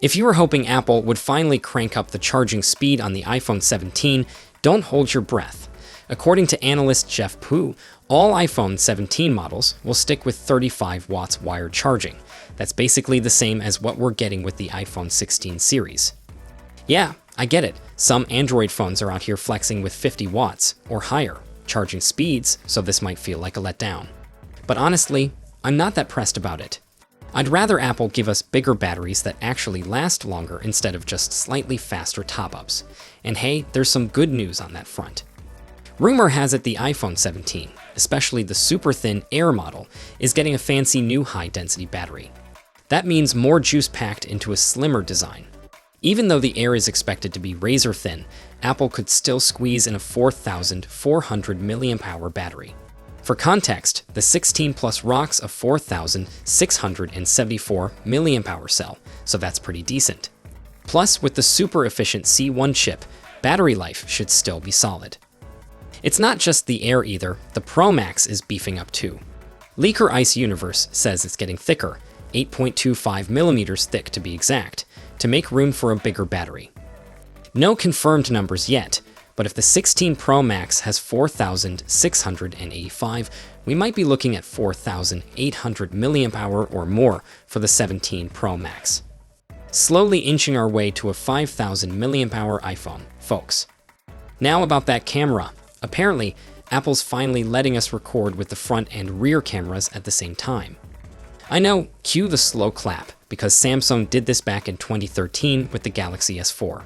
If you were hoping Apple would finally crank up the charging speed on the iPhone 17, don't hold your breath. According to analyst Jeff Pu, all iPhone 17 models will stick with 35 watts wired charging. That's basically the same as what we're getting with the iPhone 16 series. Yeah, I get it. Some Android phones are out here flexing with 50 watts or higher charging speeds, so this might feel like a letdown. But honestly, I'm not that pressed about it. I'd rather Apple give us bigger batteries that actually last longer instead of just slightly faster top-ups. And hey, there's some good news on that front. Rumor has it the iPhone 17, especially the super thin Air model, is getting a fancy new high-density battery. That means more juice packed into a slimmer design. Even though the Air is expected to be razor thin, Apple could still squeeze in a 4,400 mAh battery. For context, the 16 Plus rocks a 4,674 mAh cell, so that's pretty decent. Plus, with the super efficient C1 chip, battery life should still be solid. It's not just the Air either, the Pro Max is beefing up too. Leaker Ice Universe says it's getting thicker, 8.25 millimeters thick to be exact, to make room for a bigger battery. No confirmed numbers yet, but if the 16 Pro Max has 4,685, we might be looking at 4,800 mAh or more for the 17 Pro Max. Slowly inching our way to a 5,000 mAh iPhone, folks. Now about that camera. Apparently, Apple's finally letting us record with the front and rear cameras at the same time. I know, cue the slow clap, because Samsung did this back in 2013 with the Galaxy S4.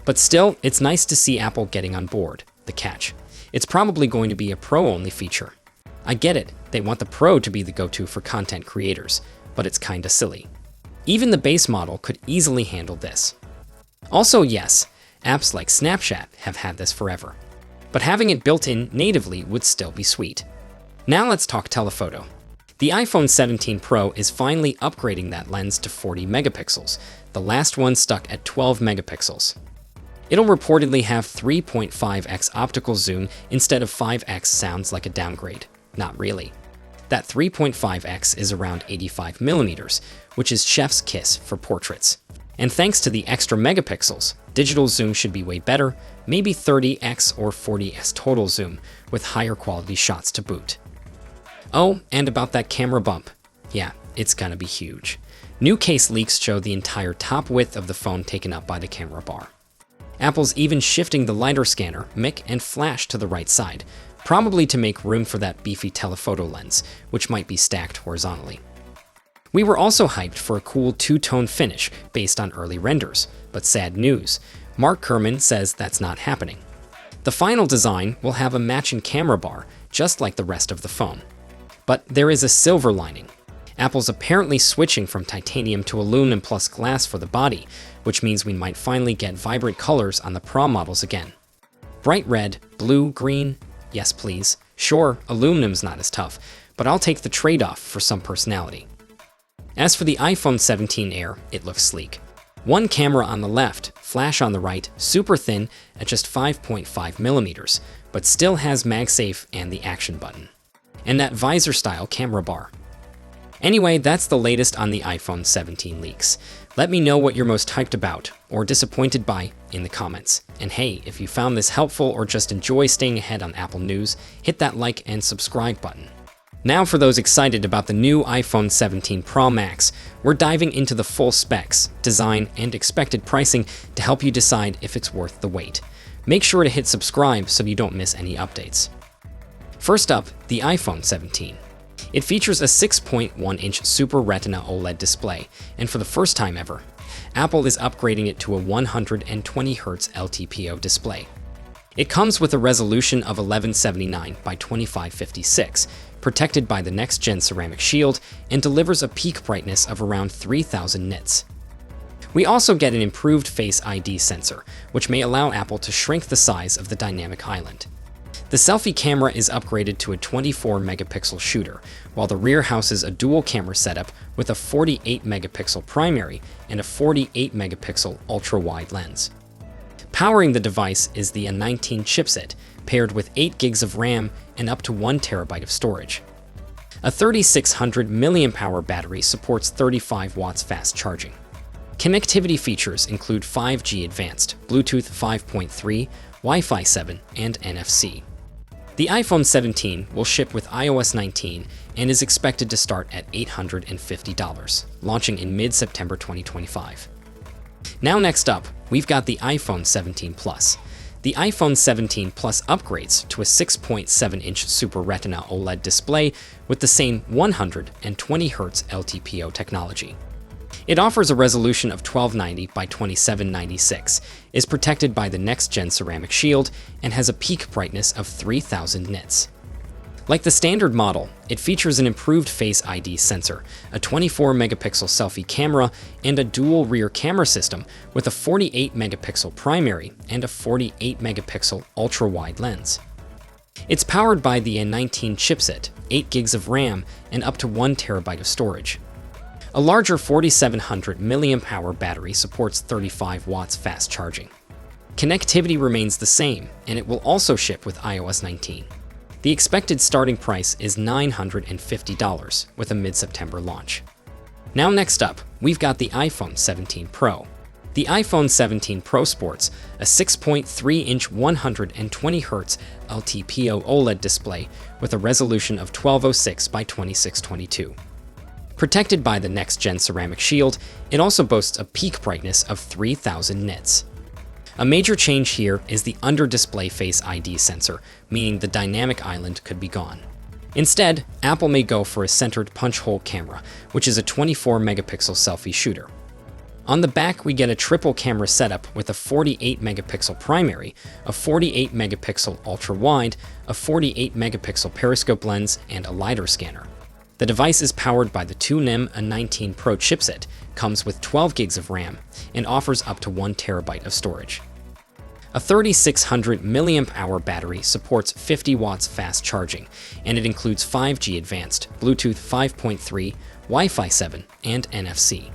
But still, it's nice to see Apple getting on board. The catch: it's probably going to be a Pro-only feature. I get it, they want the Pro to be the go-to for content creators, but it's kinda silly. Even the base model could easily handle this. Also, yes, apps like Snapchat have had this forever, but having it built in natively would still be sweet. Now let's talk telephoto. The iPhone 17 Pro is finally upgrading that lens to 40 megapixels, the last one stuck at 12 megapixels. It'll reportedly have 3.5x optical zoom instead of 5x. Sounds like a downgrade. Not really. That 3.5x is around 85 millimeters, which is chef's kiss for portraits. And thanks to the extra megapixels, digital zoom should be way better, maybe 30x or 40x total zoom, with higher quality shots to boot. Oh, and about that camera bump. Yeah, it's gonna be huge. New case leaks show the entire top width of the phone taken up by the camera bar. Apple's even shifting the LiDAR scanner, mic, and flash to the right side, probably to make room for that beefy telephoto lens, which might be stacked horizontally. We were also hyped for a cool two-tone finish based on early renders, but sad news, Mark Gurman says that's not happening. The final design will have a matching camera bar, just like the rest of the phone. But there is a silver lining. Apple's apparently switching from titanium to aluminum plus glass for the body, which means we might finally get vibrant colors on the Pro models again. Bright red, blue, green, yes please. Sure, aluminum's not as tough, but I'll take the trade-off for some personality. As for the iPhone 17 Air, it looks sleek. One camera on the left, flash on the right, super thin at just 5.5 millimeters, but still has MagSafe and the action button. And that visor-style camera bar. Anyway, that's the latest on the iPhone 17 leaks. Let me know what you're most hyped about or disappointed by in the comments. And hey, if you found this helpful or just enjoy staying ahead on Apple news, hit that like and subscribe button. Now for those excited about the new iPhone 17 Pro Max, we're diving into the full specs, design, and expected pricing to help you decide if it's worth the wait. Make sure to hit subscribe so you don't miss any updates. First up, the iPhone 17. It features a 6.1-inch Super Retina OLED display, and for the first time ever, Apple is upgrading it to a 120Hz LTPO display. It comes with a resolution of 1179 by 2556, protected by the next-gen ceramic shield, and delivers a peak brightness of around 3000 nits. We also get an improved Face ID sensor, which may allow Apple to shrink the size of the dynamic island. The selfie camera is upgraded to a 24-megapixel shooter, while the rear houses a dual-camera setup with a 48-megapixel primary and a 48-megapixel ultra-wide lens. Powering the device is the A19 chipset, paired with 8 gigs of RAM and up to 1 terabyte of storage. A 3600 mAh battery supports 35 watts fast charging. Connectivity features include 5G Advanced, Bluetooth 5.3, Wi-Fi 7, and NFC. The iPhone 17 will ship with iOS 19 and is expected to start at $850, launching in mid-September 2025. Now next up, we've got the iPhone 17 Plus. The iPhone 17 Plus upgrades to a 6.7-inch Super Retina OLED display with the same 120Hz LTPO technology. It offers a resolution of 1290 by 2796, is protected by the next-gen ceramic shield, and has a peak brightness of 3000 nits. Like the standard model, it features an improved Face ID sensor, a 24-megapixel selfie camera, and a dual rear camera system with a 48-megapixel primary and a 48-megapixel ultra-wide lens. It's powered by the N19 chipset, 8 gigs of RAM, and up to 1 terabyte of storage. A larger 4700 mAh battery supports 35 watts fast charging. Connectivity remains the same, and it will also ship with iOS 19. The expected starting price is $950 with a mid-September launch. Now next up, we've got the iPhone 17 Pro. The iPhone 17 Pro sports a 6.3-inch 120Hz LTPO OLED display with a resolution of 1206 by 2622. Protected by the next-gen ceramic shield, it also boasts a peak brightness of 3000 nits. A major change here is the under-display Face ID sensor, meaning the dynamic island could be gone. Instead, Apple may go for a centered punch-hole camera, which is a 24-megapixel selfie shooter. On the back, we get a triple camera setup with a 48-megapixel primary, a 48-megapixel ultra-wide, a 48-megapixel periscope lens, and a LiDAR scanner. The device is powered by the 2nm A19 Pro chipset, comes with 12 gigs of RAM, and offers up to 1 terabyte of storage. A 3600 mAh battery supports 50 watts fast charging, and it includes 5G Advanced, Bluetooth 5.3, Wi-Fi 7, and NFC.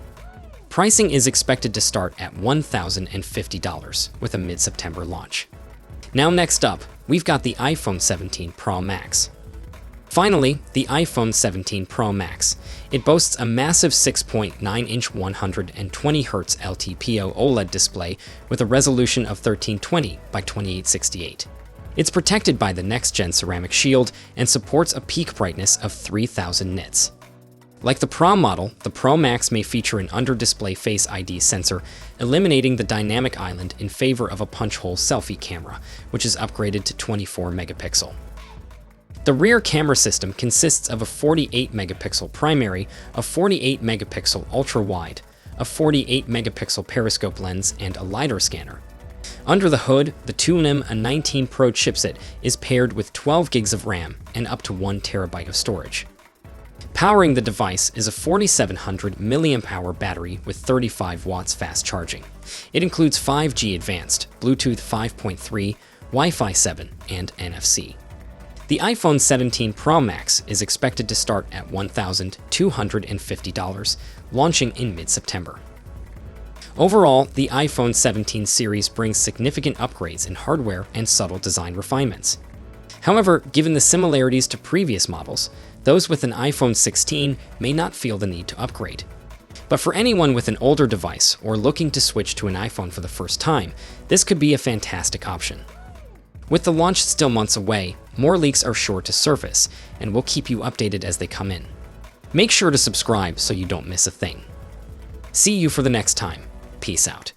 Pricing is expected to start at $1,050 with a mid-September launch. Now next up, we've got the iPhone 17 Pro Max. Finally, the iPhone 17 Pro Max. It boasts a massive 6.9-inch 120Hz LTPO OLED display with a resolution of 1320 by 2868. It's protected by the next-gen ceramic shield and supports a peak brightness of 3000 nits. Like the Pro model, the Pro Max may feature an under-display Face ID sensor, eliminating the dynamic island in favor of a punch-hole selfie camera, which is upgraded to 24 megapixel. The rear camera system consists of a 48-megapixel primary, a 48-megapixel ultra-wide, a 48-megapixel periscope lens, and a LiDAR scanner. Under the hood, the 2nm A19 Pro chipset is paired with 12 gigs of RAM and up to 1 terabyte of storage. Powering the device is a 4700 mAh battery with 35 watts fast charging. It includes 5G Advanced, Bluetooth 5.3, Wi-Fi 7, and NFC. The iPhone 17 Pro Max is expected to start at $1,250, launching in mid-September. Overall, the iPhone 17 series brings significant upgrades in hardware and subtle design refinements. However, given the similarities to previous models, those with an iPhone 16 may not feel the need to upgrade. But for anyone with an older device or looking to switch to an iPhone for the first time, this could be a fantastic option. With the launch still months away, more leaks are sure to surface, and we'll keep you updated as they come in. Make sure to subscribe so you don't miss a thing. See you for the next time. Peace out.